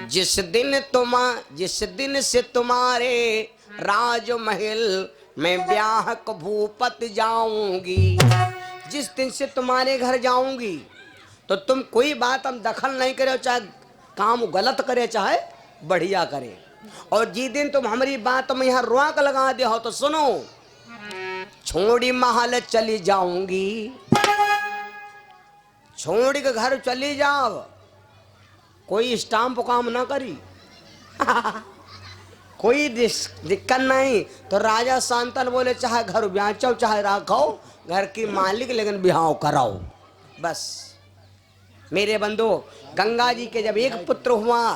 जिस दिन से तुम्हारे राजमहल में ब्याह को भूपत जाऊंगी, जिस दिन से तुम्हारे घर जाऊंगी तो तुम कोई बात हम दखल नहीं करे, चाहे काम गलत करे चाहे बढ़िया करे। और जिस दिन तुम हमारी बात में यहाँ रोक लगा दे हो तो सुनो, छोड़ी महल चली जाऊंगी, छोड़ी के घर चली जाओ, कोई स्टाम्प काम ना करी कोई दिक्कत नहीं। तो राजा शांतन बोले चाहे घर ब्याचो चाहे राखो, घर की मालिक लेकिन बिहाव कराओ बस। मेरे बंधु, गंगा जी के जब एक पुत्र हुआ,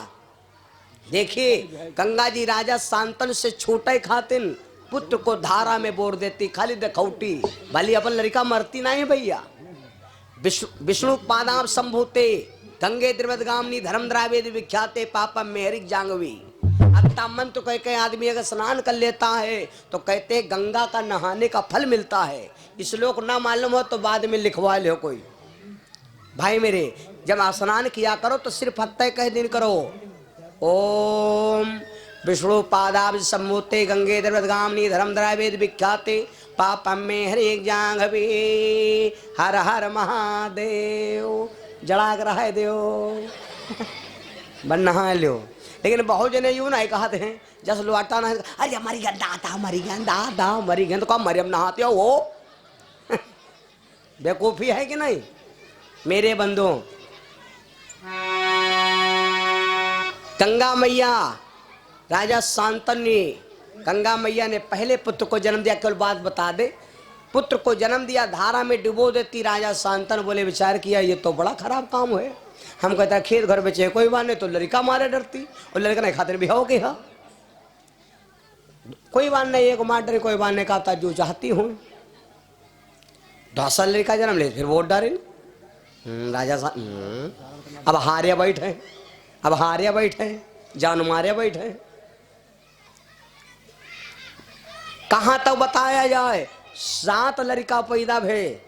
देखिए गंगा जी राजा शांतन से छोटे खातिन पुत्र को धारा में बोर देती, खाली देखौटी भली अपन लड़का मरती नहीं भैया। विष्णु पादाम संभूते गंगे द्रवदगामिनी धर्म द्रावेद विख्याते पापम मेहरिक जांगवी। अत्ता मन तो कह के आदमी अगर स्नान कर लेता है तो कहते गंगा का नहाने का फल मिलता है। इस लोग ना मालूम हो तो बाद में लिखवा ले कोई। भाई मेरे, जब स्नान किया करो तो सिर्फ हत्या कह दिन करो, ओम विष्णु पादाब्ज सम्मूते गंगे द्रवदगामिनी धर्म द्रावेद विख्याते पापम में हरिक जांघवी हर हर महादेव। जड़ा कर रहा है देव बन नहा लो। लेकिन बहुत जने यूं नहीं कहते हैं, जस लुआटा ना, अरे हमारी गंदा आता, हमारी गंदा आता, हमारी गंद को मरियम नहाते हो वो बेवकूफी है कि नहीं। मेरे बंधुओं, गंगा मैया राजा शांतनु ने, गंगा मैया ने पहले पुत्र को जन्म दिया। केवल बात बता दे, पुत्र को जन्म दिया, धारा में डुबो देती। राजा शांतनु बोले विचार किया ये तो बड़ा खराब काम है। हम कहता खेत घर बेचे कोई बात नहीं, तो लड़का मारे डरती, और लड़का नहीं खातिर भी हो गया, कोई बात नहीं एक मार डरे, कोई बात नहीं कहता जो चाहती हूँ। 10 साल लड़का जन्म ले फिर वोट डाले राजा अब हारे बैठे, अब हारे बैठे, जान मारे बैठे। कहां तक बताया जाए, 7 लड़का पैदा भे,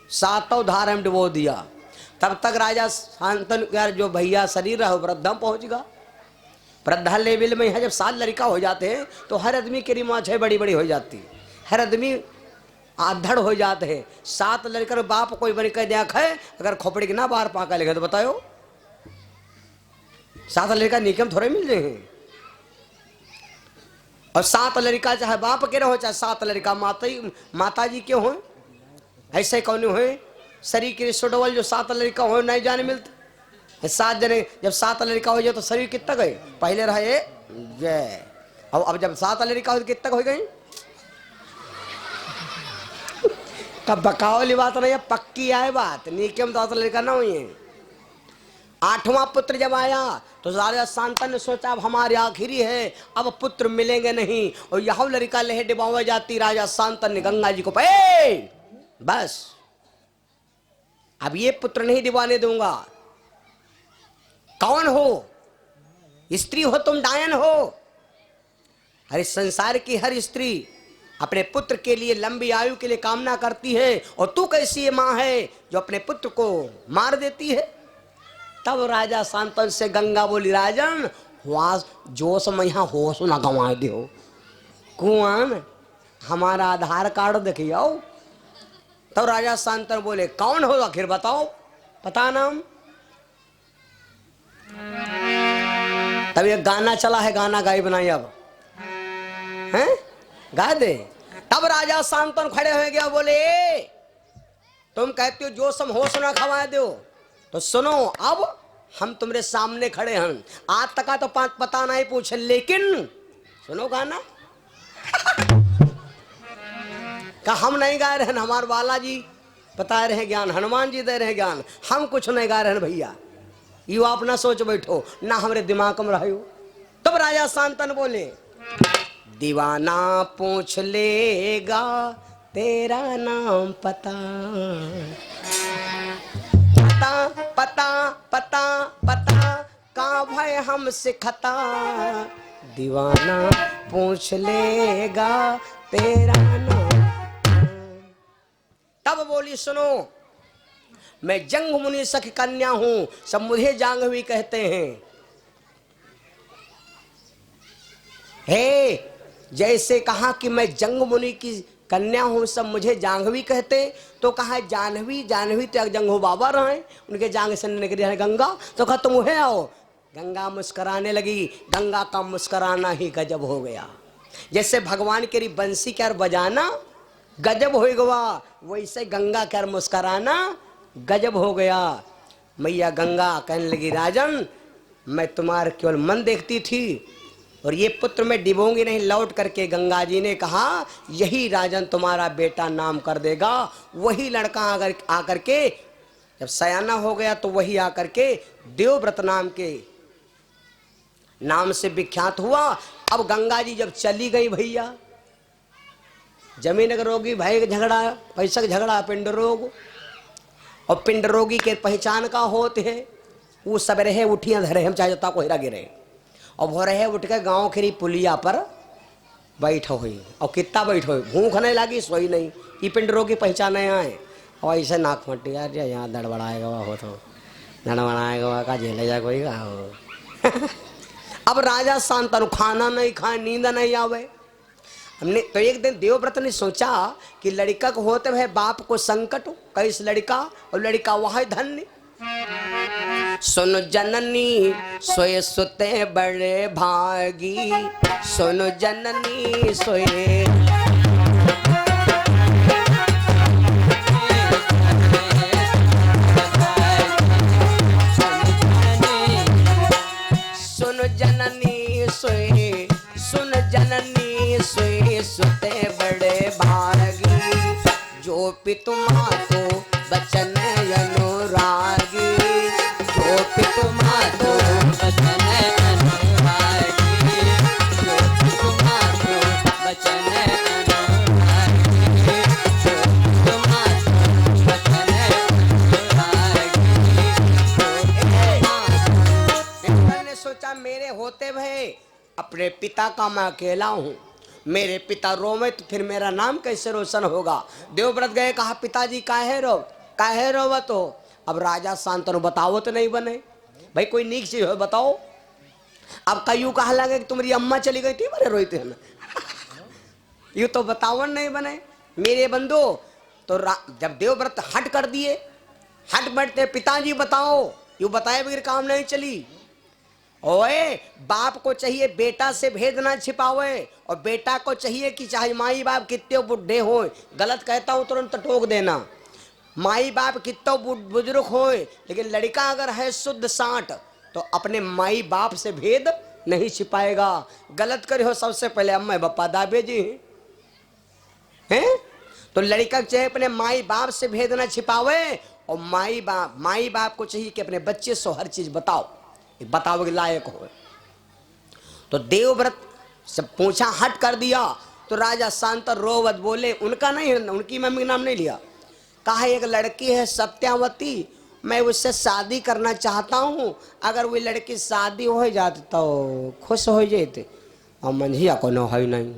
7 धारा में डुबो दिया। तब तक राजा शांतनु का जो भैया शरीर रहा वृद्धम पहुंच गया। वृद्धा लेवल में है, जब 7 लड़का हो जाते हैं तो हर आदमी की रिमाछे बड़ी बड़ी हो जाती, हर आदमी आधड़ हो जाते हैं। 7 लड़का बाप कोई बड़ी कह दिया है, अगर खोपड़ी के ना बाहर पाका लेगा तो बताओ 7 लड़का निकम थोड़े मिल जाएंगे। और 7 लड़का चाहे बाप के रहो चाहे 7 लड़का माता जी के हो, ऐसे कौन हो शरीर के सोडवल जो 7 लड़का हो नहीं जाने मिलते। 7 जने जब 7 लड़का हो जाए तो शरीर कितना गए, पहले रहे जय, अब जब 7 लड़का हो तो कितना हो गई। तब बकावली बात नहीं है, पक्की आए बात, निकम 10 लड़का ना हुई है। 8वां पुत्र जब आया तो राजा शांतनु ने सोचा अब हमारे आखिरी है, अब पुत्र मिलेंगे नहीं। और यह लड़का लहे डिबावा जाती, राजा शांतनु ने गंगा जी को बस अब ये पुत्र नहीं दिवाने दूंगा। कौन हो, स्त्री हो तुम, डायन हो। हर संसार की हर स्त्री अपने पुत्र के लिए लंबी आयु के लिए कामना करती है, और तू कैसी मां है जो अपने पुत्र को मार देती है। तब राजा शांतनु से गंगा बोली, राजन हुआ जोश में यहाँ होश ना गंवा दो, कुआन हमारा आधार कार्ड देखियो। तब राजा शांतनु बोले कौन हो आखिर बताओ, पता नाम। तब ये गाना चला है, गाना गाई बनाई अब हैं, गा दे। तब राजा शांतनु खड़े हो गया, बोले तुम कहते हो जो सम होश ना खवा दो, तो सुनो अब हम तुम्हारे सामने खड़े हैं। आज तक का तो पता नहीं पूछे, लेकिन सुनो गाना का हम नहीं गा रहे हैं, हमारे बालाजी बता रहे हैं ज्ञान, हनुमान जी दे रहे हैं ज्ञान, हम कुछ नहीं गा रहे हैं भैया। यू आप ना सोच बैठो ना हमारे दिमाग में रहो। तब राजा शांतनु बोले दीवाना पूछ लेगा तेरा नाम पता, पता पता पता पता का भय हमसे खता, दीवाना पूछ लेगा तेरा नाम। तब बोली सुनो, मैं जंग मुनि सखी कन्या हूं, सब मुझे जाह्नवी कहते हैं। हे, जैसे कहा कि मैं जंग मुनि की कन्या हूं, सब मुझे जाह्नवी कहते, तो कहा जाह्नवी जाह्नवी तो जंगो बाबा रहे, उनके जांग से निकली है गंगा, तो कहा तुम उहे आओ। गंगा मुस्कुराने लगी। गंगा का मुस्कुराना ही गजब हो गया। जैसे भगवान के बंसी क्या बजाना गजब हो गया, वैसे गंगा क्या मुस्कुराना गजब हो गया। मैया गंगा कहने लगी, राजन मैं तुम्हारा केवल मन देखती थी और ये पुत्र मैं डिबोंगी नहीं। लौट करके गंगा जी ने कहा, यही राजन तुम्हारा बेटा नाम कर देगा। वही लड़का अगर आकर के जब सयाना हो गया तो वही आकर के देवव्रत नाम के नाम से विख्यात हुआ। अब गंगा जी जब चली गई भैया, जमीन का रोगी भाई का झगड़ा, पैसा का झगड़ा, पिंड रोग, और पिंड रोगी के पहचान का होते है वो सब रहे उठियां धरे, हम चाहे जता को हिरा गिरे, और वो रहे उठ के गाँव खरी पुलिया पर बैठो हुई, और कितना बैठो हुई, भूख नहीं लगी सोई नहीं, ये पिंड रोगी पहचाने आए, और ऐसे नाक फटी यार यहाँ दड़बड़ाएगा हो तो दड़बड़ाएगा का झेले जा कोई का हो। अब राजा शांतनु खाना नहीं खाए, नींद नहीं आवे। हमने तो एक दिन देवव्रत ने सोचा कि लड़का को होते हुए बाप को संकट, कैस लड़का, और लड़का वह धन्य। सुन जननी सोए सुते बड़े भागी, सुन जननी सोए जननी सोए, सुन जननी सोए सुते बड़े भागी, जो पितु मातो बचन अनुरागी, जो पितु मातो बचन अनुरागी, जो पितु मातो बचन अनुरागी, जो पितु मातो बचन अनुरागी। ने सोचा मेरे होते भय अपने पिता का मैं अकेला हूँ, मेरे पिता रोवे तो फिर मेरा नाम कैसे रोशन होगा। देवव्रत गए, कहा पिताजी काहे रोवत हो। अब राजा शांतनु बताओ तो नहीं बने, भाई कोई नीक चीज हो बताओ। अब कयू कहा लगे कि तुम्हारी अम्मा चली गई थी बड़े रोते हैं ना। यू तो बतावन नहीं बने मेरे बंधु। तो जब देवव्रत हट कर दिए, हट बैठते, पिताजी बताओ, यू बताए बगैर काम नहीं चली। ओए बाप को चाहिए बेटा से भेद ना छिपावे, और बेटा को चाहिए कि चाहे माई बाप कितने बुढ़े हो, गलत कहता हूं तुरंत टोक देना, माई बाप कितने बुजुर्ग हो, लेकिन लड़का अगर है शुद्ध साठ तो अपने माई बाप से भेद नहीं छिपाएगा। गलत करे हो सबसे पहले अम्मा बप्पा दाबे जी हैं, तो लड़का चाहिए अपने माई बाप से भेद ना छिपावे, और माई बाप को चाहिए कि अपने बच्चे से हर चीज बताओ के लायक हो। तो देवव्रत से पूछा, हट कर दिया, तो राजा शांतर रोवत बोले, उनका नहीं, उनकी मम्मी का नाम नहीं लिया, कहा एक लड़की है सत्यावती, मैं उससे शादी करना चाहता हूँ, अगर वो लड़की शादी हो जाती तो खुश हो जाते, और मंझिया को न है नहीं।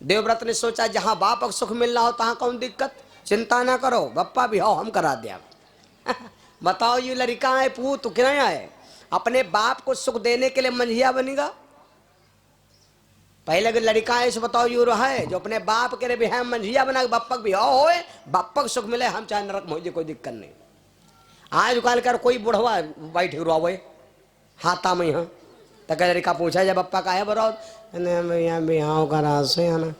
देवव्रत ने सोचा जहाँ बाप को सुख मिल रहा हो तहाँ कौन दिक्कत, चिंता ना करो, बप्पा भी हो हम करा दिया। बताओ ये लड़का है पूत क्या है, अपने बाप को सुख देने के लिए मंझिया बनेगा। पहले अगर लड़का है बताओ यूरो है जो अपने बाप के लिए भी है मंझिया बना, बप्पक भी हो, बप्पक सुख मिले, हम चाहे नरक में हो, कोई दिक्कत नहीं। आज काल कर कोई बुढ़वा बैठ रुआवे हाथा में, यहाँ तक लड़का पूछा जब बप्पा का है बरो बिहाव करा से है ना,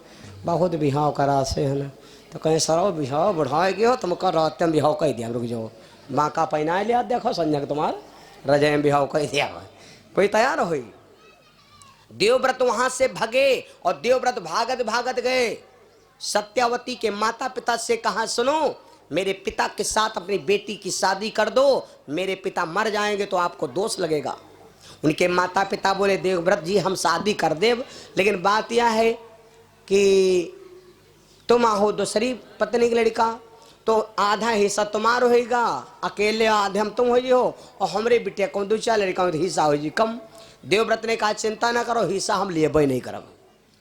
बहुत बिहाव करा से है ना, तो कहीं सरो बिहाव बढ़ाए गए हो तुम कर रहते बिहाव कह दिया, रुक जाओ माँ का पहना लिया देखो संजय तुम्हारा रजय बिहाव कह दिया, कोई तैयार हुई। देवव्रत वहां से भगे और देवव्रत भागत भागत गए, सत्यावती के माता पिता से कहा सुनो मेरे पिता के साथ अपनी बेटी की शादी कर दो, मेरे पिता मर जाएंगे तो आपको दोष लगेगा। उनके माता पिता बोले देवव्रत जी हम शादी कर देव, लेकिन बात यह है कि तुम हो दूसरी पत्नी की लड़का तो आधा हिस्सा तुम्हारा होगा, अकेले आधे हम तुम हो, और हमारे बिटिया को दो चार लड़का तो हिस्सा हो जी कम। देवव्रत ने कहा चिंता ना करो, हिस्सा हम लिए नहीं करब,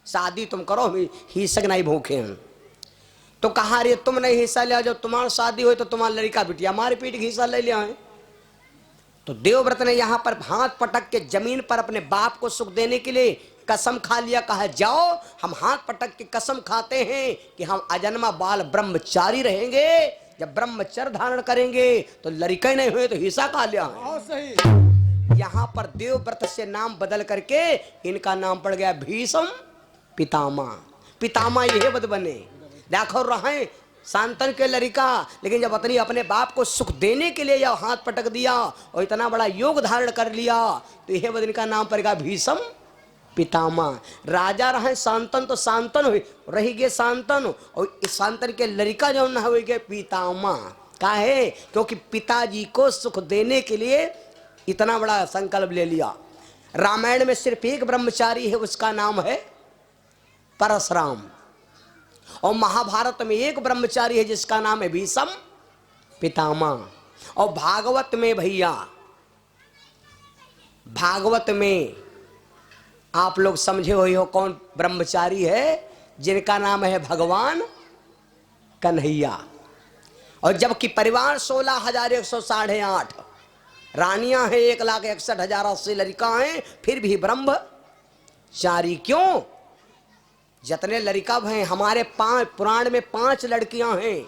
शादी तुम करो, हम हिस्सा नहीं भूखे हैं। तो कहा रे तुम नहीं हिस्सा लिया, जब तुम्हारी शादी हुई तो तुम्हारा लड़का बिटिया मार पीट के हिस्सा ले लिया है। तो देवव्रत ने यहाँ पर हाथ पटक के जमीन पर अपने बाप को सुख देने के लिए कसम खा लिया। कहा जाओ हम हाथ पटक के कसम खाते हैं कि हम अजन्मा बाल ब्रह्मचारी रहेंगे, जब ब्रह्मचर्य धारण करेंगे तो लड़का ही नहीं हुए तो हिस्सा खा लिया है। सही। यहाँ पर देवव्रत से नाम बदल करके इनका नाम पड़ गया भीष्म पितामह। पितामह यही बद बने। देखो रहे शांतन के लड़का, लेकिन जब अपनी अपने बाप को सुख देने के लिए यह हाथ पटक दिया और इतना बड़ा योग धारण कर लिया तो यह बद इनका नाम पड़ेगा भीष्म पितामह। राजा रहे शांतन तो शांतन हुई रही गए शांतन, और इस शांतन के लड़का जो न हुए गए पितामह। काहे? क्योंकि पिताजी को सुख देने के लिए इतना बड़ा संकल्प ले लिया। रामायण में सिर्फ एक ब्रह्मचारी है, उसका नाम है परशुराम, और महाभारत में एक ब्रह्मचारी है जिसका नाम है भीष्म पितामह। और भागवत में भैया, भागवत में आप लोग समझे हुए हो कौन ब्रह्मचारी है, जिनका नाम है भगवान कन्हैया। और जबकि परिवार 16,108, रानियां हैं 1,61,080, लड़का हैं, फिर भी ब्रह्मचारी। क्यों? जितने लड़का भय हमारे पुराण में 5 लड़कियां हैं,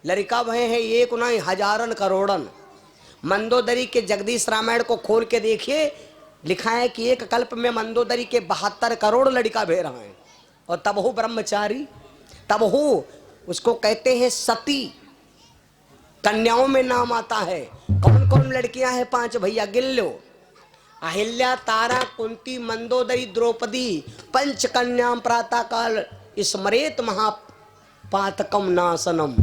लड़का भय है एक नहीं हजारन करोड़न। मंदोदरी के जगदीश रामायण को खोल के देखिए, लिखा है कि एक कल्प में मंदोदरी के 72 करोड़ लड़का भे रहे हैं, और तब हो ब्रह्मचारी, तब हो उसको कहते हैं सती। कन्याओं में नाम आता है। कौन कौन लड़कियां हैं 5 भैया गिन लो। अहिल्या, तारा, कुंती, मंदोदरी, द्रौपदी, पंच कन्याम प्रातः काल स्मरेत महापातकम नाशनम।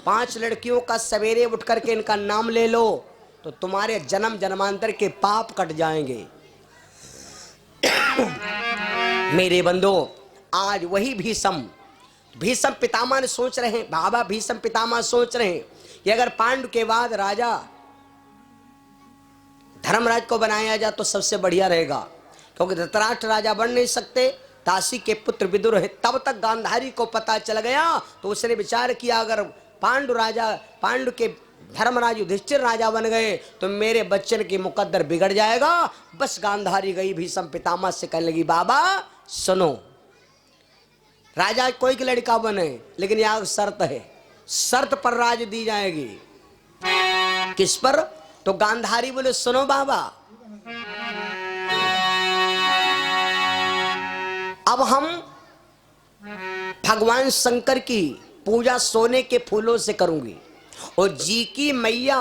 5 लड़कियों का सवेरे उठ करके इनका नाम ले लो तो तुम्हारे जन्म जन्मांतर के पाप कट जाएंगे। मेरे बंदो, आज वही भीष्म पितामह ने सोच रहे हैं, बाबा भीष्म पितामह सोच रहे हैं कि अगर पांडु के बाद राजा धर्मराज को बनाया जाए तो सबसे बढ़िया रहेगा, क्योंकि धृतराष्ट्र राजा बन नहीं सकते, ताशी के पुत्र विदुर है। तब तक गांधारी को पता चल गया तो उसने विचार किया अगर पांडु के धर्मराज युधिष्ठिर राजा बन गए तो मेरे बच्चन की मुकद्दर बिगड़ जाएगा। बस गांधारी गई भीष्म पितामह से कहने लगी, बाबा सुनो, राजा कोई की लड़का बने, लेकिन यहाँ शर्त है, शर्त पर राज दी जाएगी। किस पर? तो गांधारी बोले सुनो बाबा, अब हम भगवान शंकर की पूजा सोने के फूलों से करूंगी, और जी की मैया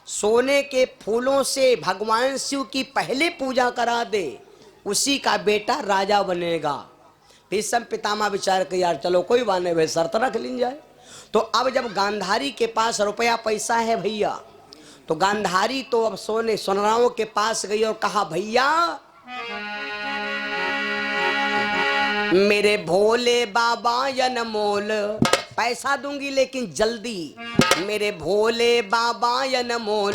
सोने के फूलों से भगवान शिव की पहले पूजा करा दे, उसी का बेटा राजा बनेगा। भीष्म पितामह विचार कर यार चलो कोई बात नहीं भाई, शर्त रख ली जाए। तो अब जब गांधारी के पास रुपया पैसा है भैया, तो गांधारी तो अब सोनराओं के पास गई और कहा, भैया मेरे भोले बाबा अनमोल पैसा दूंगी लेकिन जल्दी, मेरे भोले बाबा अनमोल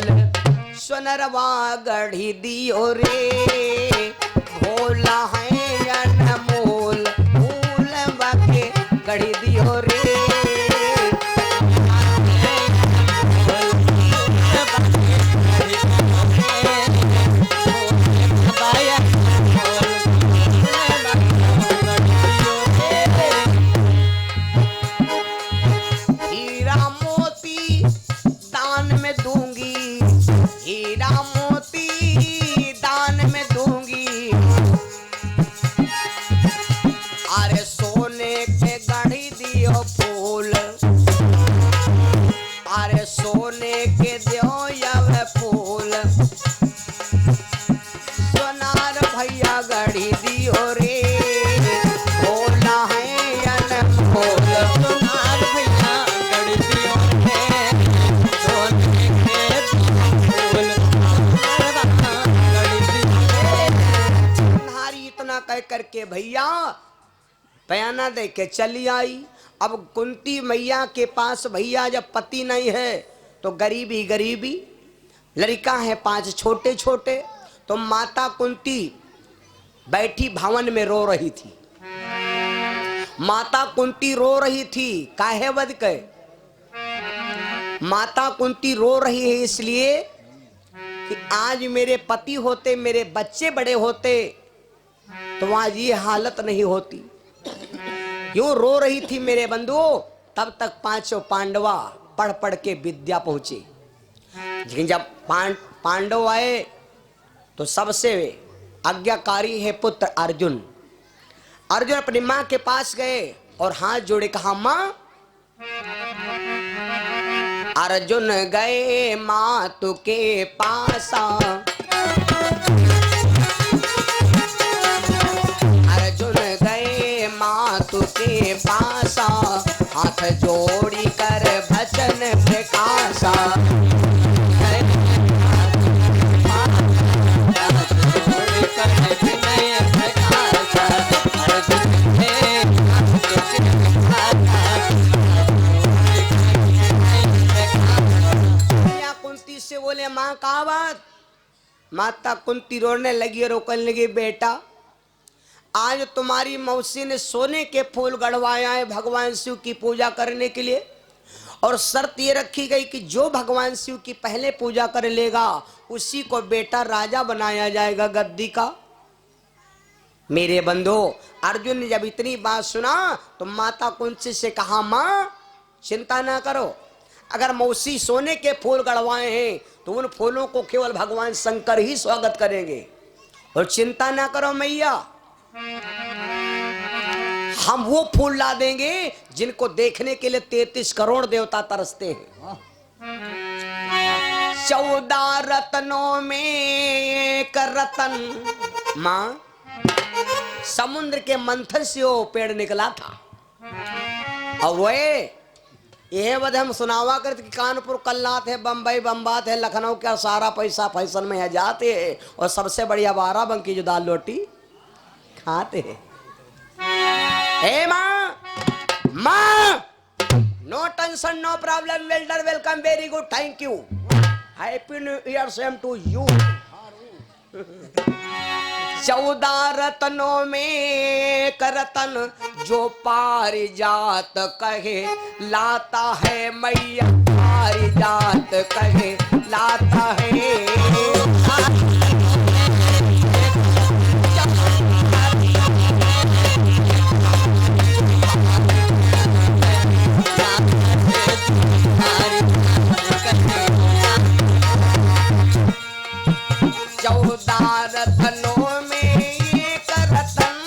सोनरवा गढ़ी दियो रे, भोला है अनमोल फूल बाके गढ़ी दियो रे। करके भैया बयाना दे के चली आई। अब कुंती मैया के पास भैया जब पति नहीं है तो गरीबी गरीबी, लड़का है 5 छोटे छोटे, तो माता कुंती बैठी भवन में रो रही थी। माता कुंती रो रही थी, काहे वध के? माता कुंती रो रही है इसलिए कि आज मेरे पति होते, मेरे बच्चे बड़े होते तो आज ये हालत नहीं होती। क्यों रो रही थी मेरे बंधुओं? तब तक पांचों पांडवा पढ़ पढ़ के विद्या पहुंचे। लेकिन जब पांडव आए तो सबसे आज्ञाकारी है पुत्र अर्जुन। अर्जुन अपनी मां के पास गए और हाथ जोड़े कहा, मां। अर्जुन गए मातु के पासा, अर्जुन गए मातु के पासा, हाथ जोड़ी कर भजन प्रकाशा। कुंती से बोले, माँ का बात? माता कुंती रोने लगी और रोकने लगी, बेटा आज तुम्हारी मौसी ने सोने के फूल गढ़वाया है भगवान शिव की पूजा करने के लिए, और शर्त ये रखी गई कि जो भगवान शिव की पहले पूजा कर लेगा उसी को बेटा राजा बनाया जाएगा गद्दी का। मेरे बंधु, अर्जुन ने जब इतनी बात सुना तो माता कुंती से कहा, माँ चिंता ना करो, अगर मौसी सोने के फूल गढ़वाए हैं तो उन फूलों को केवल भगवान शंकर ही स्वागत करेंगे, और चिंता ना करो मैया, हम वो फूल ला देंगे जिनको देखने के लिए 33 करोड़ देवता तरसते हैं। 14 रत्नों में एक रतन। मां, समुद्र के मंथन से वो पेड़ निकला था, और वे यह वध हम सुनावा करते कि कानपुर कल्लात है, बम्बई बम्बात है, लखनऊ का सारा पैसा फैशन में है जाते हैं, और सबसे बढ़िया बाराबंकी जो दाल रोटी खाते हैं। हे माँ, माँ, no tension no problem, welder welcome, very good, thank you, happy new year same to you. 14 रत्नों में एक रतन, जो पारिजात कहे लाता है मैया, पारिजात कहे लाता है। रत्नों में एक रतन,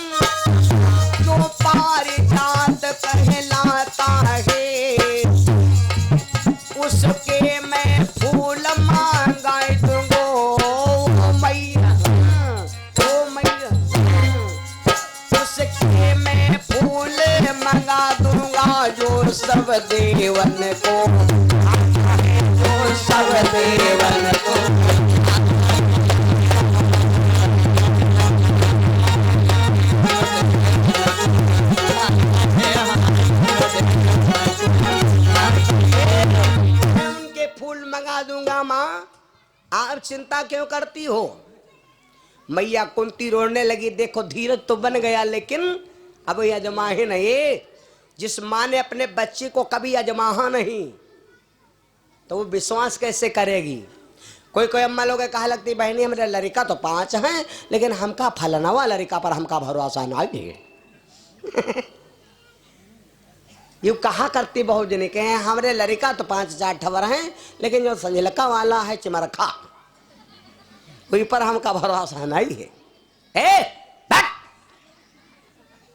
जो पारिजात कहलाता है, उसके मैं फूल मांगा दूंगो मैया, ओ मैया, उसके मैं फूल मंगा दूंगा जो सब देवन को, जो सब देवन को। मंगा दूंगा। माँ आप चिंता क्यों करती हो? मैया कुंती रोने लगी, देखो धीरज तो बन गया लेकिन अब यह अजमाहे नहीं। जिस माँ ने अपने बच्चे को कभी अजमाहा नहीं तो वो विश्वास कैसे करेगी? कोई कोई अम्मा लोग कहा लगती, बहनी हमारे लड़का तो 5 हैं लेकिन हमका फलनवा लड़का पर हमका भरोसा नहीं है। यू कहा करती बहुत जने के हैं, हमारे लड़का तो 5-4 ठवर हैं लेकिन जो संजलका वाला है चिमरखा, कोई पर हमका भरोसा नहीं है।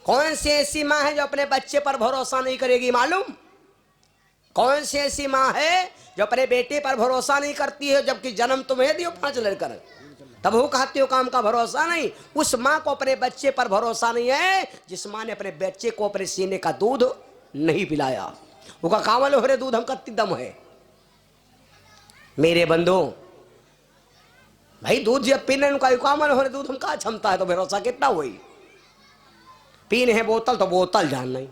कौन सी ऐसी माँ है जो अपने बच्चे पर भरोसा नहीं करेगी? मालूम कौन सी ऐसी माँ है जो अपने बेटे पर भरोसा नहीं करती है? जबकि जन्म तुम्हें दियो 5 लड़कर, तब वो कहती हो काम का भरोसा नहीं। उस माँ को अपने बच्चे पर भरोसा नहीं है जिस माँ ने अपने बच्चे को अपने सीने का दूध नहीं पिलाया। वो का कामल हो रहे दूध हम कत्ती दम है। मेरे बंधु भाई दूध जब पीने उनका कामल हो रहे दूध हम का क्षमता है तो भरोसा कितना हुई? पीने है बोतल तो बोतल जान नहीं,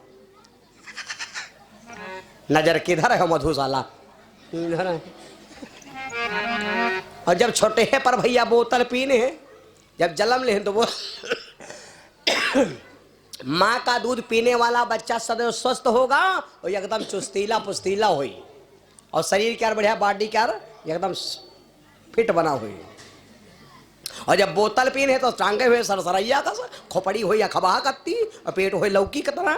नजर किधर है मधुशाला इधर है। और जब छोटे हैं पर भैया बोतल पीने हैं, जब जलम ले तो वो माँ का दूध पीने वाला बच्चा सदैव स्वस्थ होगा और एकदम चुस्तीला पुस्तीला हुई और शरीर क्या बढ़िया बॉडी क्या एकदम फिट बना हुई। और जब बोतल पीने तो टांगे हुए सरसरैया का खोपड़ी हुई या खबा कत्ती और पेट हुई लौकी की तरह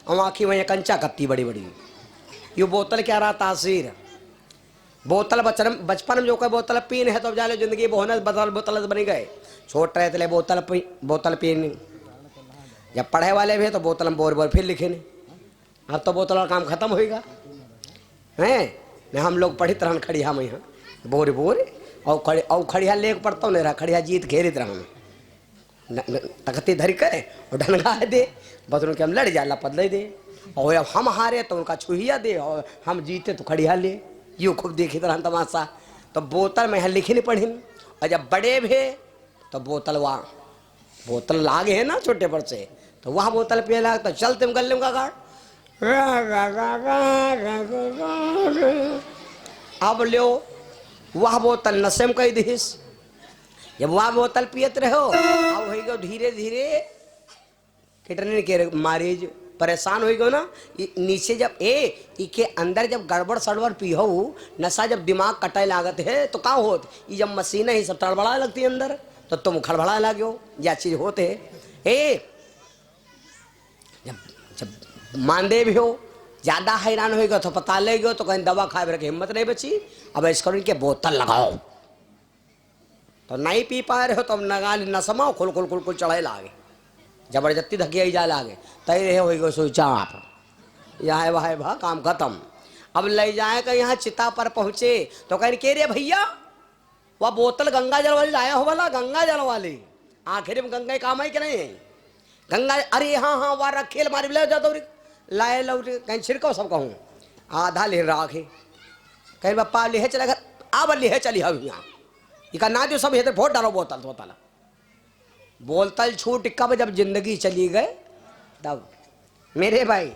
और आँखी हुई कंचा कत्ती बड़ी बड़ी। ये बोतल क्या रहा तासीर। बोतल बचपन में जो कोई बोतल पीन है तो जाने जिंदगी बोनस बदल बोतल बनी गए। छोट रहे थे बोतल पीने। जब पढ़े वाले भी तो बोतल में बोर बोर फिर लिखे नहीं। अब तो बोतल का काम खत्म होएगा हैं न। हम लोग पढ़ी तरह खड़िया में यहाँ बोर बोर और खड़िया लेके पढ़ता हूँ नहीं रहा। खड़िया जीत घेरी तरह में तकती धर करे और ढनगा दे बस उनके हम लड़ जाला पदले दे। और अब हम हारे तो उनका छुहिया दे और हम जीते तो खड़िया ले। यूँ खूब देखी तरह तमाशा। तो बोतल में यहाँ लिखी नहीं पढ़ी। और जब बड़े भे तो बोतल लागे है ना छोटे पर से तो वह बोतल पिए लाग तो चलते हम गले का गाड़। अब लो वह बोतल नशे में कही दिस। जब वह बोतल पियत रहो अब हो गो धीरे धीरे कितने के मारीज परेशान हो गयो ना। नीचे जब इके अंदर जब गड़बड़ सड़बड़ पीहो नशा जब दिमाग कटे लागत है तो का होत ये जब मशीन ही सब तड़बड़ा लगती है अंदर तो तुम खड़बड़ा लागो या चीज होते है। जब मानदे भी हो ज्यादा हैरान होगा तो पता लेगो तो कहीं दवा खाए रखे हिम्मत नहीं बची। अब इसको इनके बोतल लगाओ तो नहीं पी पा रहे हो तो अब नगा न समाओ खुल खुल खुल खुल चढ़े लागे जबरदस्ती धकिया जा लागे तय रहे हो सोचा आप यहाँ वह भा काम खत्म। अब ले जाए का यहाँ चिता पर पहुंचे तो कहीं के रे भैया वह बोतल गंगा जल वाली लाया हो वाला गंगा जल वाली आखिर में गंगा काम है कि नहीं गंगा। अरे हाँ हाँ वह रखेल मारी ले जाता लाए लो कहीं छिड़को सब कहूँ आधा ले राखे कहीं पप्पा ले चले घर अब ले चली हम यहाँ इका ना जो सब ये फोट डालो बोतल बोतल छूट कब जब जिंदगी चली गए तब मेरे भाई।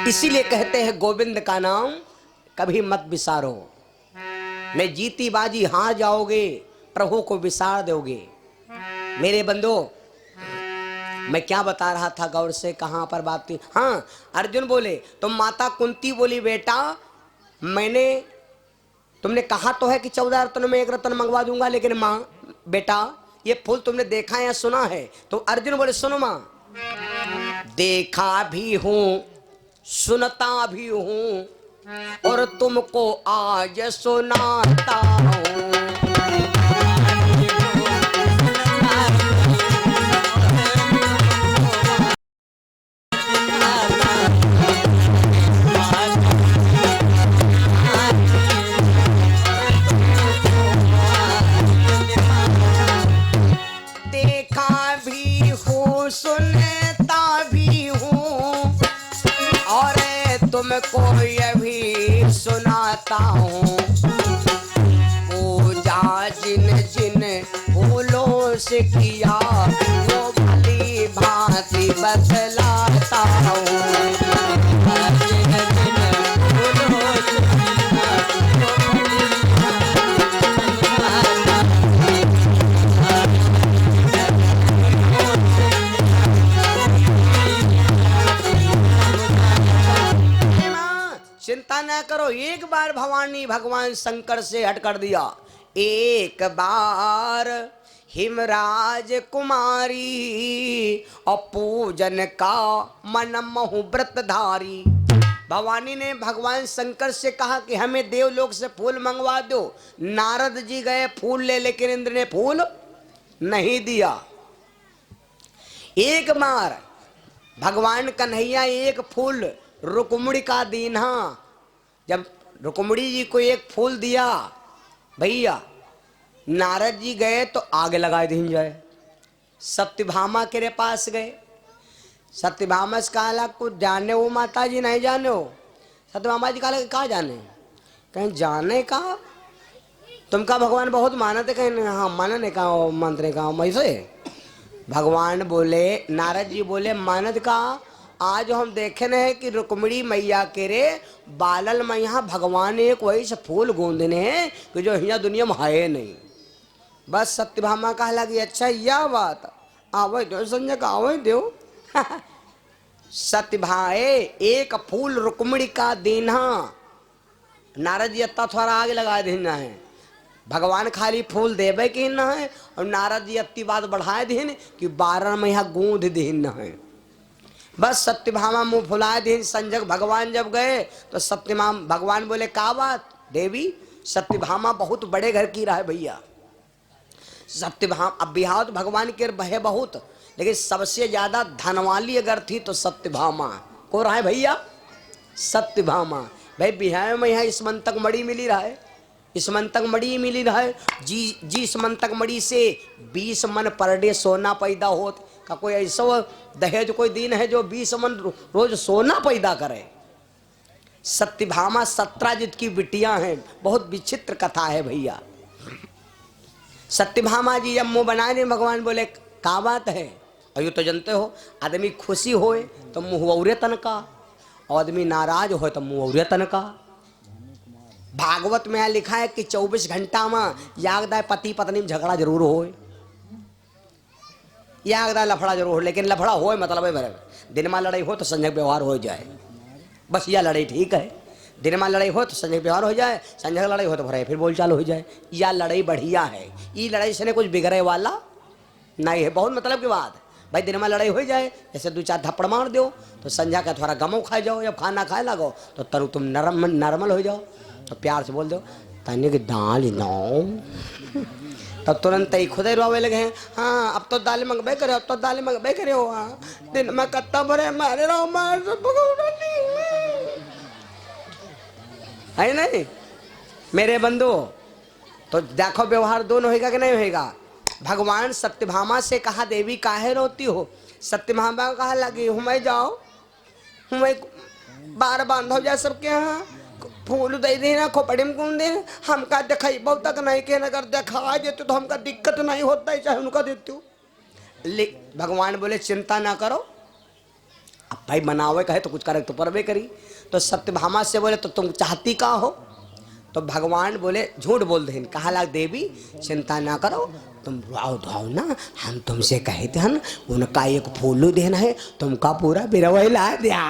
इसीलिए कहते हैं गोविंद का नाम कभी मत विसारो। मैं जीती बाजी हार जाओगे प्रभु को विसार दोगे। मेरे बंदो मैं क्या बता रहा था गौर से कहाँ पर बात थी। हाँ अर्जुन बोले तो माता कुंती बोली बेटा मैंने तुमने कहा तो है कि 14 रत्न में एक रत्न मंगवा दूंगा लेकिन माँ बेटा ये फूल तुमने देखा या सुना है। तो अर्जुन बोले सुनो माँ देखा भी हूं सुनता भी हूं और तुमको आज सुनाता हूं। तुमको ये भी सुनाता हूँ पूजा जिन जिन फूलों से किया वो भली भांति बतलाता हूँ। चिंता न करो एक बार भवानी भगवान शंकर से हट कर दिया। एक बार हिमराज कुमारी और पूजन का मन महु व्रतधारी। भवानी ने भगवान शंकर से कहा कि हमें देवलोक से फूल मंगवा दो। नारद जी गए फूल ले लेकिन इंद्र ने फूल नहीं दिया। एक बार भगवान कन्हैया एक फूल रुक्मिणी का दीना जब रुक्मिणी जी को एक फूल दिया भैया नारद जी गए तो आग लगा दी जाए। सत्यभामा के पास गए। सत्यभामा से कहा कुछ जाने हो माता जी नहीं जाने हो। सत्यभामा जी कहा जाने कहीं जाने का तुमका भगवान बहुत मानते कहीं हाँ मानने का मंत्र का वैसे भगवान बोले नारद जी बोले मानद का आज हम देखे न है कि रुक्मिणी मैया के रे बालल में यहाँ भगवान एक वही से फूल गूंदने हैं कि जो यहाँ दुनिया में है नहीं। बस सत्यभामा कहा लगी अच्छा यह बात आवे दो संजय का आवे दो। सत्यभाए एक फूल रुक्मिणी का देना। नारद जी अत्ता थोड़ा आगे लगा देना है, भगवान खाली फूल देवे के न है, और नारद जी अत्ती बात बढ़ाए दिन कि 12 महीना गूंध दिन है। बस सत्यभामा मुंह फुलाए दिन। संजय भगवान जब गए तो सत्यभामा भगवान बोले का बात देवी, सत्यभामा बहुत बड़े घर की रहा भैया। सत्यभामा अब बिहाव तो भगवान के बहे बहुत, लेकिन सबसे ज्यादा धनवाली अगर थी तो सत्यभामा को रहा है भैया। सत्यभामा भाई बिहार में यहाँ स्मंतक मणि मिली रहा है, स्मंतक मणि मिली रहा है जी स्मंतक मणि से 20 मन पर डे सोना पैदा होत का। कोई ऐसा दहेज कोई दिन है जो 20 मन रोज सोना पैदा करे। सत्यभामा 17 की बिटियां हैं, बहुत विचित्र कथा है भैया। सत्यभामा जी जब मुंह बनाए नहीं, भगवान बोले का बात है। और ये तो जानते हो आदमी खुशी होए तो मुंह औरे तनका, आदमी नाराज हो तो मुंह औरे तनका। भागवत में यहाँ लिखा है कि 24 घंटा में यागदा पति पत्नी में झगड़ा जरूर होए, यागदा लफड़ा जरूर हो, लेकिन लफड़ा होए मतलब है बराबर। दिन में लड़ाई हो तो संजय व्यवहार हो जाए, बस यह लड़ाई ठीक है। दिन में लड़ाई हो तो संजय व्यवहार हो जाए, संजय लड़ाई हो तो फिर बोलचाल हो जाए, यह लड़ाई बढ़िया है। ये लड़ाई से कुछ बिगड़े वाला नहीं है, बहुत मतलब की बात है भाई। दिन में लड़ाई हो जाए, जैसे 2-4 थप्पड़ मार दो तो संजय का थोड़ा गमो खा जाओ, जब खाना खाए लगो तो तरु तुम नॉर्मल हो जाओ, तो प्यार से बोल दो तने की दाल नौ, तब तुरंत ही खुद ही रोवे लगे हैं। हाँ अब तो दाल मंगबे करे, अब तो दाल मंगबे करे हो। हाँ दिन में कत्ता भरे मारे रहो मार है नहीं मेरे बंधु। तो देखो व्यवहार दोनों होगा कि नहीं होगा। भगवान सत्यभामा से कहा देवी काहे रोती हो। सत्यभामा कहा लगी हमें जाओ, हमें बार बांधो जाए सबके यहाँ, फूल दे देना खोपड़ी में कौन दे, हमका दिखाई बहुत तक नहीं के, अगर दिखा देते तो हमका दिक्कत नहीं होता है, चाहे उनका देती हूँ। भगवान बोले चिंता ना करो, अब भाई बनावे कहे तो कुछ करे तो परवे करी। तो सत्यभामा से बोले तो तुम चाहती का हो। तो भगवान बोले झूठ बोल दे, कहा लाग देवी चिंता ना करो, तुम राव धाओ ना, हम तुमसे कहते हैं उनका एक फूलू देना है, तुमका पूरा बिरवई ला दिया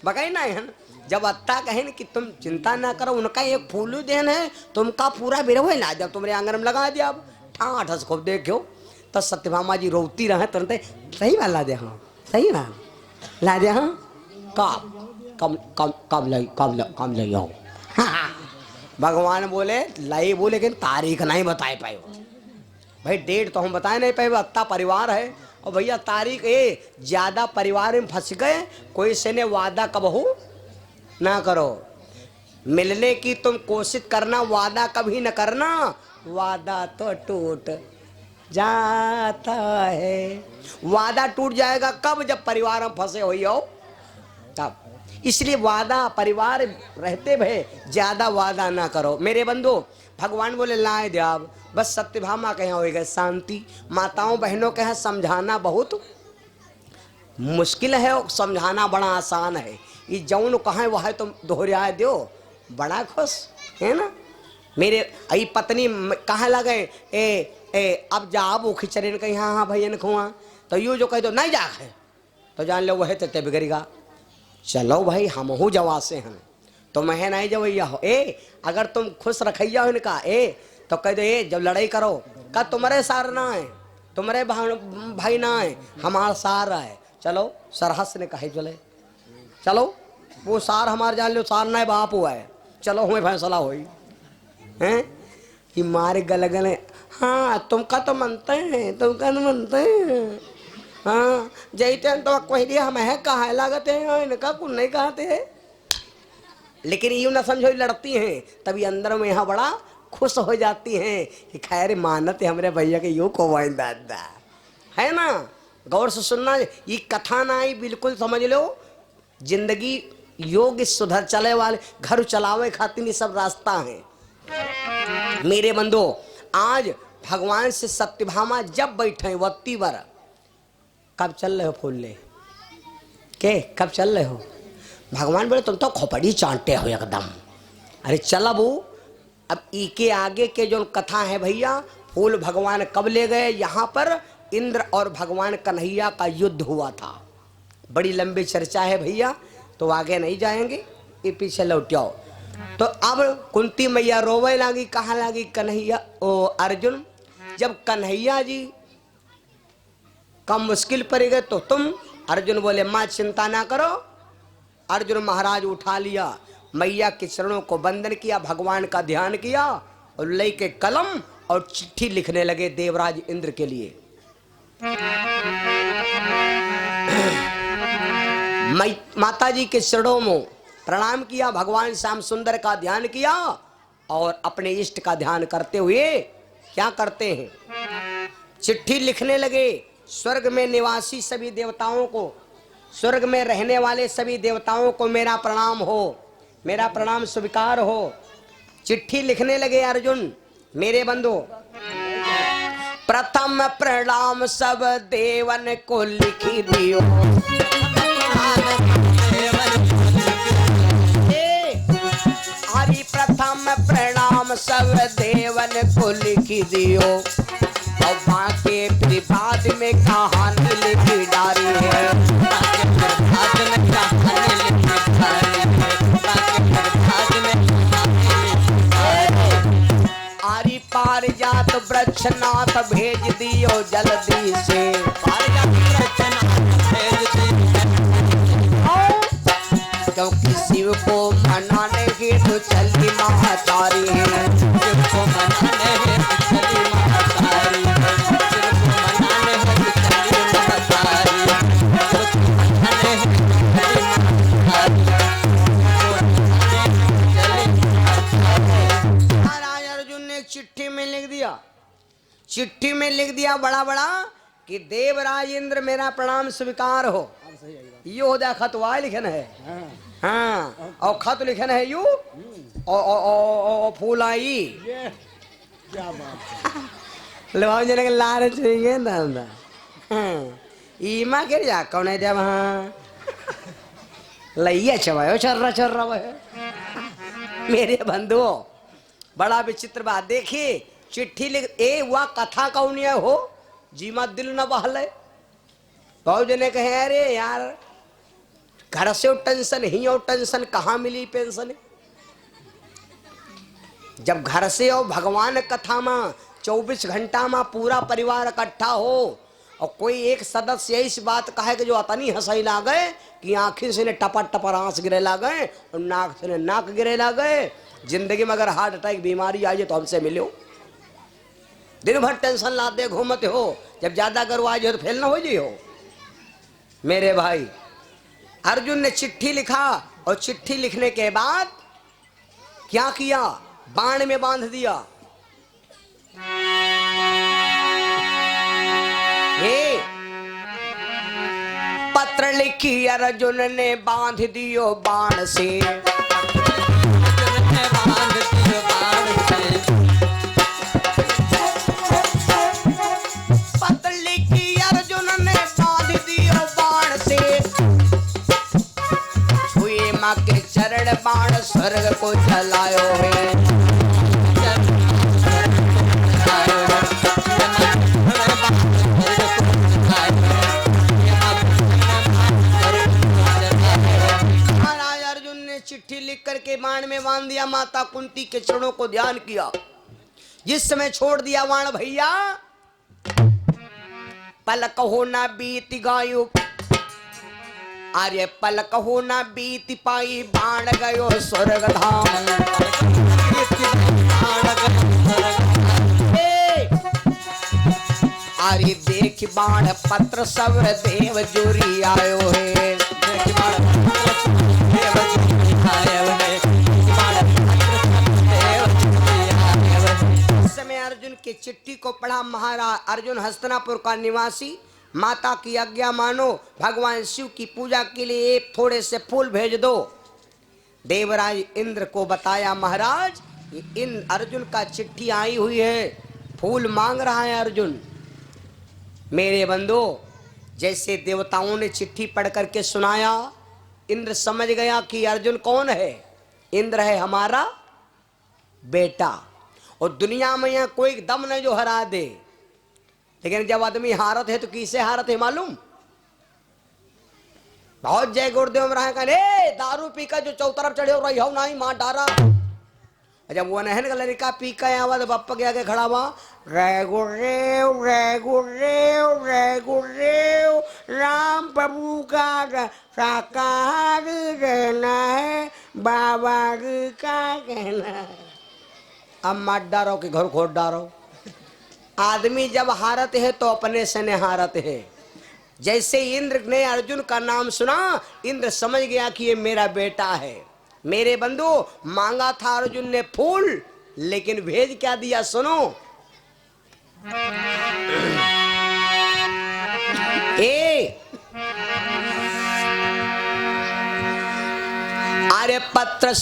बकाई ना है। जब अत्ता कहे कि तुम चिंता ना करो, उनका एक फूलू देना है, तुमका पूरा बिरवई ला दिया, तुम्हारे आंगन में लगा दिया। अब ठाठ खूब देखो। तो सत्यभामा जी रोती रहे तुरंत, सही बात ला दे, हाँ सही ना ला दे, हाँ कब ले आओ। भगवान बोले लाई बोले, लेकिन तारीख नहीं बताए पाए भाई, डेट तो हम बताए नहीं पाए, अत्ता परिवार है। और भैया तारीख ये ज्यादा परिवार में फंस गए, कोई से ने वादा कब हो ना करो, मिलने की तुम कोशिश करना, वादा कभी न करना, वादा तो टूट जाता है। वादा टूट जाएगा कब, जब परिवार में फंसे हुई हो तब। इसलिए वादा परिवार रहते भय ज्यादा वादा ना करो मेरे बंधु। भगवान बोले लाए देव, बस सत्यभामा के यहाँ हो गए शांति। माताओं बहनों के यहाँ समझाना बहुत मुश्किल है और समझाना बड़ा आसान है। ये जौन कहाँ वह तुम दोहराए दो, बड़ा खुश है ना। मेरे आई पत्नी कहाँ लगे ए अब जाब खिचड़े कहीं, हाँ हाँ भैया खुआ, तो यूँ जो कह दो नहीं जा तो जान लो वह ते बिगड़ेगा। चलो भाई हम हो जवा से हैं तो मैं नहीं जवैया हो। अगर तुम खुश रखैया हो इनका तो कह दो जब लड़ाई करो का तुम्हारे सार ना है, तुम्हारे भाई ना है, हमारा सार है। चलो सरहस ने कहे चले चलो वो सार हमारे जान लो, सार ना बाप हुआ है, चलो हमें फैसला हो हैं कि मारे गलगल। हाँ तुमका तो मनते हैं, तुमका तो मनते हैं। हाँ जैते तो कोई हम है कहा लागते हैं, इनका कुछ नहीं कहते हैं, लेकिन यूँ ना समझो लड़ती हैं, तभी अंदर में यहाँ बड़ा खुश हो जाती हैं कि खैर मानत है हमारे भैया के यूँ को दादा है ना। गौर से सुनना, ये कथा ना आई बिल्कुल समझ लो। जिंदगी योग्य सुधर चले वाले घर चलावे खातिर सब रास्ता है मेरे बंधु। आज भगवान से सत्यभामा जब बैठे वत्ती बर, कब चल रहे हो फूल ले के, कब चल रहे हो। भगवान बोले तुम तो खोपड़ी चांटे हो एकदम। अरे चल अबू अब ई के आगे के जो कथा है भैया, फूल भगवान कब ले गए, यहाँ पर इंद्र और भगवान कन्हैया का युद्ध हुआ था। बड़ी लंबी चर्चा है भैया, तो आगे नहीं जाएंगे, ये पीछे लौट जाओ। तो अब कुंती मैया रोवे लागी, कहाँ लागी, कन्हैया ओ अर्जुन, जब कन्हैया जी कम मुश्किल पड़ गए तो तुम। अर्जुन बोले माँ चिंता ना करो। अर्जुन महाराज उठा लिया, मैया के चरणों को वंदन किया, भगवान का ध्यान किया और लेके कलम और चिट्ठी लिखने लगे देवराज इंद्र के लिए। माता जी के चरणों में प्रणाम किया, भगवान श्याम सुंदर का ध्यान किया और अपने इष्ट का ध्यान करते हुए क्या करते हैं, चिट्ठी लिखने लगे। स्वर्ग में निवासी सभी देवताओं को, स्वर्ग में रहने वाले सभी देवताओं को मेरा प्रणाम हो, मेरा प्रणाम स्वीकार हो। चिट्ठी लिखने लगे अर्जुन, मेरे बंधु, प्रथम प्रणाम सब देवन को लिखी दियो। हरि प्रथम प्रणाम सब देवन को लिखी दियो, और बाकी फिर बाद में कहानी लिखी डाली है। आरी पार जात वृक्षनाथ भेज दियो जल्दी से, क्योंकि शिव को मनाने की तो चली महातारी है। शिव को मनाने है तो चली महातारी है। शिव को मनाने है तो चली महातारी है। महाराज अर्जुन ने चिट्ठी में लिख दिया, चिट्ठी में लिख दिया बड़ा बड़ा कि देवराज इंद्र मेरा प्रणाम स्वीकार हो। ये हो जाए खत वाय लिखन है, हाँ, और खत लिखन है यू और फूल आई। क्या बात लो जने लार चाहिए ना, ईमा के जा कौन है जब, हाँ लइया चवायो चर्रा चर्रा वह। मेरे बंधुओं बड़ा विचित्र बात देखिए, चिट्ठी लिख ए वह कथा कौन है हो, जीमा दिल न बहले। बहुत जने कहे अरे यार घर से टेंशन ही और टेंशन कहाँ मिली पेंशन। जब घर से और भगवान कथा में 24 घंटा में पूरा परिवार इकट्ठा हो और कोई एक सदस्य इस बात कहे कि जो अतनी हंसाई ला गए कि आंखी से ने टपर टपर आंस गिरे ला गए और नाक से ने नाक गिरे ला गए। जिंदगी में अगर हार्ट अटैक बीमारी आ जाए तो हमसे मिलो। दिन भर टेंशन लाते घूमते हो, जब ज्यादा गर्व आ जाए तो फेल ना हो जाइए हो। मेरे भाई अर्जुन ने चिट्ठी लिखा और चिट्ठी लिखने के बाद क्या किया, बाण में बांध दिया। हे पत्र लिखी अर्जुन ने बांध दियो बाण से, पत्र लिखी अर्जुन ने बांध दियो बाण से, छुए माँ के चरण बाण स्वर्ग को जलायो है। महाराज अर्जुन ने चिट्ठी लिख करके बाण में बांध दिया, माता कुंती के चरणों को ध्यान किया। जिस समय छोड़ दिया बाण भैया, पलक हो ना बीत गायो, अरे पलक हो ना बीत पाई बाण गयो स्वर्ग धाम। अरे देख बाण पत्र सब देव जोरी आयो है। इस समय अर्जुन की चिट्ठी को पढ़ा महाराज अर्जुन हस्तिनापुर का निवासी, माता की आज्ञा मानो, भगवान शिव की पूजा के लिए एक थोड़े से फूल भेज दो। देवराज इंद्र को बताया महाराज इन अर्जुन का चिट्ठी आई हुई है, फूल मांग रहा है अर्जुन। मेरे बंधु जैसे देवताओं ने चिट्ठी पढ़ करके सुनाया, इंद्र समझ गया कि अर्जुन कौन है, इंद्र है हमारा बेटा। और दुनिया में यहाँ कोई दम नहीं जो हरा दे, लेकिन जब आदमी हारत है तो किसे हारत है मालूम? बहुत जय गुरुदेव रहा है, दारू पी कर जो चौतरफ चढ़े हो रही हो नहीं मां डारा। जब वो नहन का लड़का पी के आवा तो बापा के आगे खड़ा हुआ, रे गुरुदेव रे गुरुदेव रे गुरुदेव, राम प्रभु का शाकाहारी रहना है, बाबा जी का कहना है। अब मत डारो कि घर खोद डारो। आदमी जब हारत है तो अपने से ने हारत है। जैसे इंद्र ने अर्जुन का नाम सुना, इंद्र समझ गया कि ये मेरा बेटा है। मेरे बंधु, मांगा था अर्जुन ने फूल, लेकिन भेज क्या दिया सुनो। अरे पत्र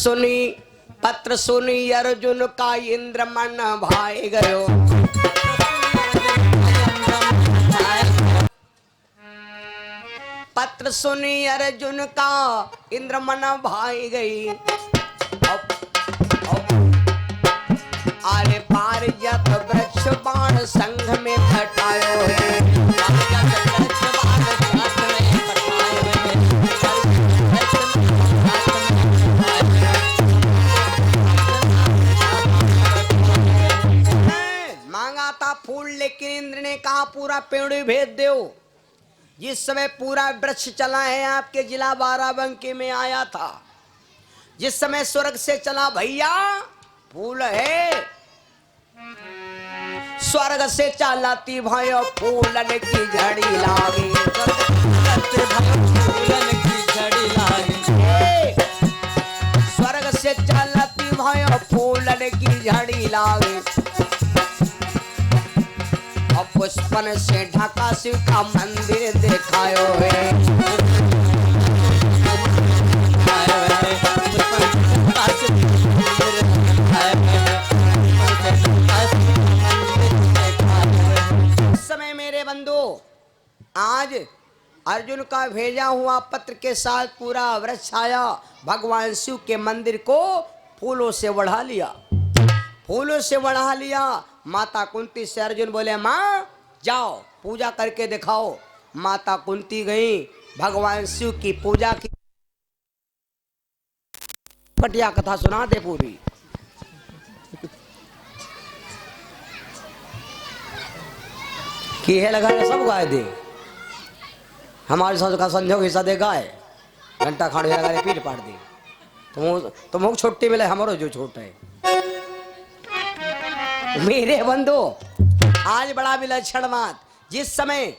सुनी अर्जुन का इंद्र मन भाई गयो। पत्र सुनी अर्जुन का इंद्र मन भाई गई। अरे पारिजात वृक्ष बाण संघ में फटायो है। मांगा था फूल, लेकिन इंद्र ने कहा पूरा पेड़ भेज दो। जिस समय पूरा वृक्ष चला है आपके जिला बाराबंकी में आया था, जिस समय स्वर्ग से चला भैया फूल है, स्वर्ग से चलाती भाई फूलन की झड़ी लागी। स्वर्ग से चलाती भाई फूलन की झड़ी लागी। पुष्पन से ढका शिव का मंदिर दिखायो है। इस समय मेरे बंधु, आज अर्जुन का भेजा हुआ पत्र के साथ पूरा वृक्ष आया। भगवान शिव के मंदिर को फूलों से बढ़ा लिया, फूलों से बढ़ा लिया। माता कुंती से अर्जुन बोले, माँ जाओ पूजा करके दिखाओ। माता कुंती गई, भगवान शिव की पूजा की। कटिया कथा सुना दे पूरी। की है लगा सब गाय दे, हमारे साथ का संजोग हिस्सा दे गाय, घंटा खाड़ लगा पीट पाट दी। तुम छुट्टी मिले, हमारो जो छोटा है। मेरे बंधु, आज बड़ा विलक्षण बात। जिस समय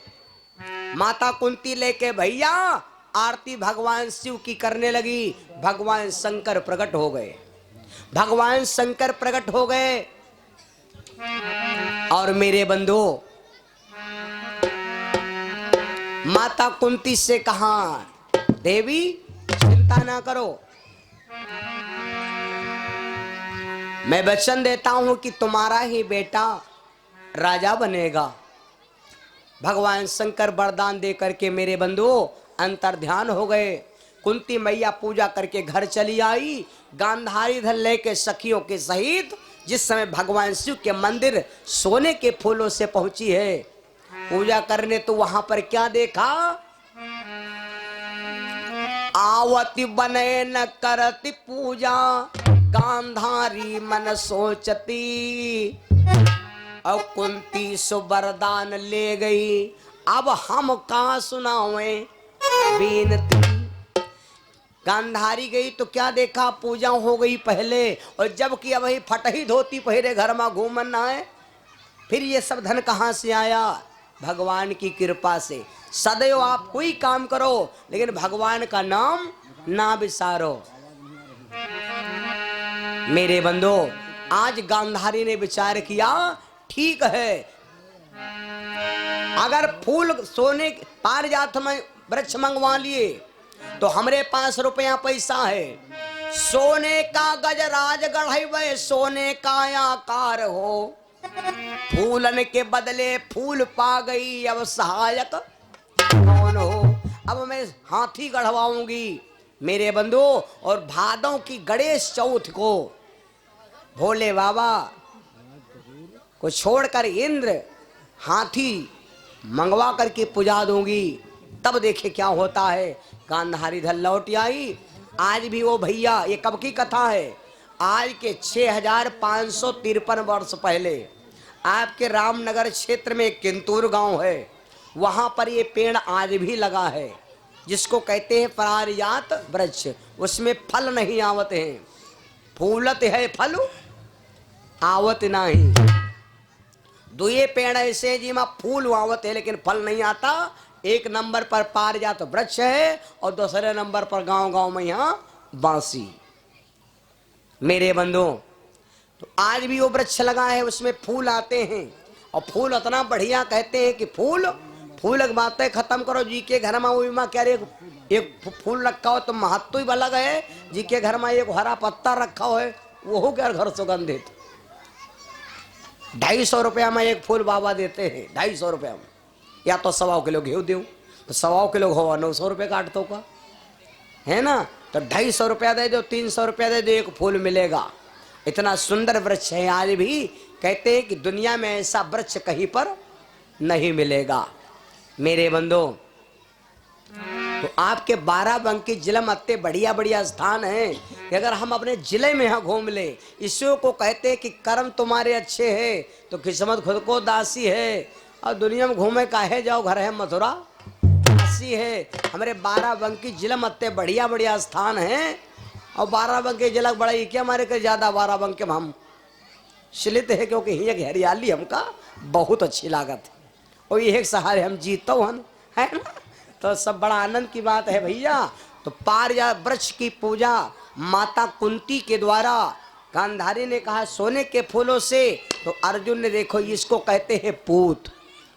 माता कुंती लेके भैया आरती भगवान शिव की करने लगी, भगवान शंकर प्रकट हो गए। भगवान शंकर प्रकट हो गए और मेरे बंधु, माता कुंती से कहा, देवी चिंता ना करो, मैं वचन देता हूं कि तुम्हारा ही बेटा राजा बनेगा। भगवान शंकर वरदान दे करके मेरे बंधु अंतर ध्यान हो गए। कुंती मैया पूजा करके घर चली आई, गांधारी धन लेके सखियों के सहित। जिस समय भगवान शिव के मंदिर सोने के फूलों से पहुंची है पूजा करने, तो वहां पर क्या देखा, आवती बने न करती पूजा, गांधारी मन सोचती। अब कुंती सो वरदान ले गई, अब हम कहाँ सुनावे बेनती। गांधारी गई तो क्या देखा, पूजा हो गई पहले, और जबकि अब ही फटही धोती पहरे घर में घूमना है। फिर ये सब धन कहाँ से आया, भगवान की कृपा से। सदैव आप कोई काम करो लेकिन भगवान का नाम ना विसारो। मेरे बंधु, आज गांधारी ने विचार किया, ठीक है, अगर फूल सोने पारिजात में वृक्ष मंगवा लिए तो हमरे पास रुपया पैसा है, सोने का गजराज गढ़े सोने का आकार हो, फूलन के बदले फूल पा गई, अब सहायक कौन हो। अब मैं हाथी गढ़वाऊंगी मेरे बंधु, और भादों की गणेश चौथ को भोले बाबा को छोड़कर इंद्र हाथी मंगवा करके पुजा दूंगी, तब देखे क्या होता है। गांधारी धर लौट आई। आज भी वो भैया, ये कब की कथा है, आज के 6553 वर्ष पहले आपके रामनगर क्षेत्र में एक किंतूर गांव है, वहां पर ये पेड़ आज भी लगा है, जिसको कहते हैं पारिजात वृक्ष। उसमें फल नहीं आवत हैं, फूलत है फल आवत नहीं। दो ये पेड़ ऐसे जी में फूल आवत है लेकिन फल नहीं आता। एक नंबर पर पारिजात वृक्ष है और दूसरे नंबर पर गांव गांव में यहाँ बांसी। मेरे बंधुओं, तो आज भी वो वृक्ष लगा है, उसमें फूल आते हैं और फूल इतना बढ़िया, कहते हैं कि फूल फूल बातें खत्म करो। जी के घर में वो क्या रे, एक फूल रखा हो तो महत्व ही अलग है। जी के घर में एक हरा पत्ता रखा हो है, वो हो गया घर सुगंधित। 250 रुपया में एक फूल बाबा देते हैं, 250 रुपया में। या तो 1.25 किलो घेव दो तो 1.25 किलो हो 900 रुपये काट दो का है ना। तो 250 रुपया दे दो, 300 रुपया दे दो, एक फूल मिलेगा। इतना सुंदर वृक्ष है। आज भी कहते हैं कि दुनिया में ऐसा वृक्ष कहीं पर नहीं मिलेगा। मेरे बंधो, तो आपके बाराबंकी जिले में इतने बढ़िया बढ़िया स्थान हैं कि अगर हम अपने जिले में यहाँ घूम ले, इसको को कहते हैं कि कर्म तुम्हारे अच्छे हैं तो किस्मत खुद को दासी है। और दुनिया में घूमे काहे जाओ, घर है मथुरा काशी है। हमारे बाराबंकी जिले में इतने बढ़िया बढ़िया स्थान हैं। और बाराबंकी जिला बड़ा ही क्या हमारे के ज्यादा बाराबंकी में हम शिलित है, क्योंकि यहाँ हरियाली हमका बहुत अच्छी लागत है और ये एक सहारे हम जीतो हन, है ना। तो सब बड़ा आनंद की बात है भैया। तो पारिजात वृक्ष की पूजा माता कुंती के द्वारा गांधारी ने कहा सोने के फूलों से, तो अर्जुन ने देखो इसको कहते हैं पूत,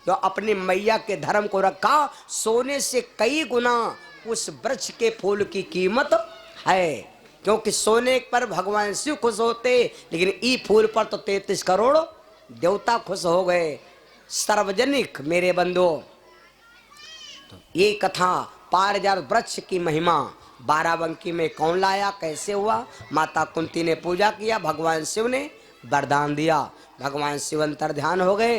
तो अपनी मैया के धर्म को रखा। सोने से कई गुना उस वृक्ष के फूल की कीमत है, क्योंकि सोने पर भगवान शिव खुश होते, लेकिन ई फूल पर तो 33 करोड़ देवता खुश हो गए। सार्वजनिक मेरे बंधुओं, तो ये कथा पारिजात वृक्ष की महिमा बाराबंकी में कौन लाया, कैसे हुआ। माता कुंती ने पूजा किया, भगवान शिव ने वरदान दिया, भगवान शिव अंतर ध्यान हो गए।